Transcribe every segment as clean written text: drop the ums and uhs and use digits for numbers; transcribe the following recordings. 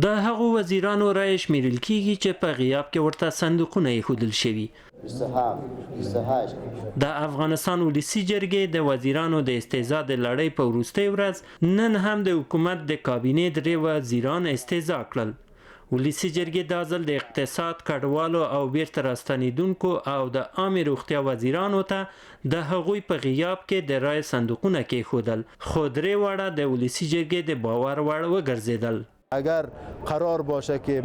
د هغو وزیرانو رایې شمیرل کیږي چې په غیاب کې ورته صندوقونه ایښودل شوي. د افغانستان ولسي جرګې د وزیرانو د استعزا د لړۍ په وروستۍ ورځ نن هم د حکومت د کابینې 3 وزیران استعزا کړل. ولسي جرګې دا ځل د اقتصاد، کډوالو او بیرته راستنیدونکو او د عامې روغتیا وزیرانو ته د هغوی په غیاب کې د رایې صندوقونه کېښودل، خو 3 واړه د ولسي جرګې د باور وړ وګرځېدل. اگر قرار باشه که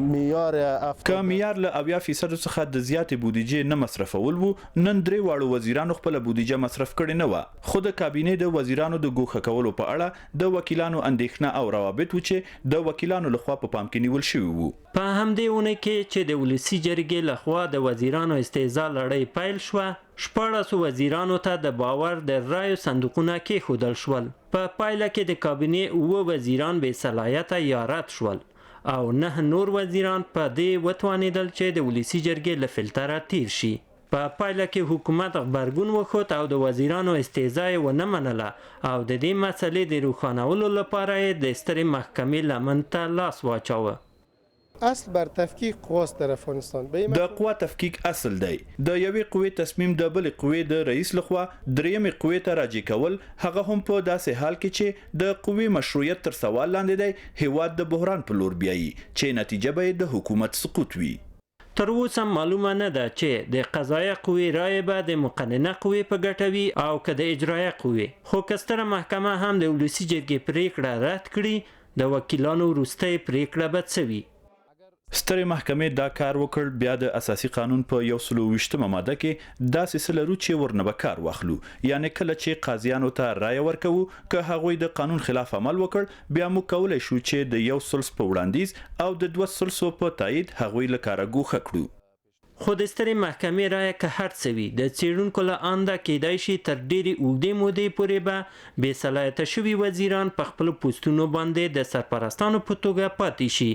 معیار له 80% څخه د زیاتې بودیجې نه مصرفول وو، نن 3 واړو وزیرانو خپل بودیجه مصرف کړې نه و. خو د کابینې د وزیرانو د ګوښه کولو په اړه د وکیلانو اندېښنه او روابط و چې د وکیلانو لخوا په پام کې نیول شوي وو. په همدې اونۍ کې چې د ولسي جرګې لخوا د وزیرانو استعزا لړۍ پیل شوه، 14 وزیرانو ته د باور د رایو صندوقونه کېښودل شول. په پایله کې د کابینې 9 وزیران بې صلاحیته یا رد شول او 9 نور وزیران په دې وتوانېدل چې د ولسي جرګې له فلټره تیر شي. په پایله کې حکومت غبرګون وښود او د وزیرانو استعزا یې ونه منله او د دې مسلې د روښانولو لپاره یې د سترې محکمې لمن ته لاس واچاوه. اصل بر تفکیک قواست در افغانستان. د قوا تفکیک اصل دی د یوې قوې تصمیم د بلې قوې د رئیس لخوا درېیمې قوې ته راجع کول، هغه هم په داسې حال کې چې د قوې مشروعیت تر سوال لاندې دی، هیواد د بحران په لور بیایي چې نتیجه به د حکومت سقوط وي. تر اوسه معلومه نه ده چې د قضایه قوې رایې به د مقننه قوې په ګټه وي او که د اجرایه قوې. خو که ستره محکمه هم د ولسي جرګې پریکړه رد کړي، د وکیلانو وروستۍ پریکړه به څه وي؟ سترې محکمې دا کار وکړ، بیا د اساسي قانون په 120مه ماده کې داسې څه لرو چې ورنه به کار واخلو. یعنی کله چې قاضیانو ته رایه ورکوو، که هغوی د قانون خلاف عمل وکړ، بیا موږ کولی شو چې د 1/3 په وړاندیز او د 2/3 په تایید هغوی له کاره ګوښه کړو. خو د سترې محکمې رایه که هر څه وي، د څېړونکو له انده کیدای شي تر ډېرې اوږدې مودې پورې به بې صلاحیته شوي وزیران په خپلو پوستونو باندې د سرپرستانو په توګه پاتې شي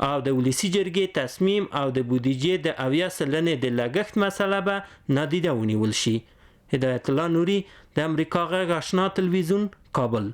او د ولسي جرګې تصمیم او د بودیجې د 80% د لګښت مسله به نادیده ونیول شي. هدایت الله نوري، د امریکا غږ آشنا تلویزیون، کابل.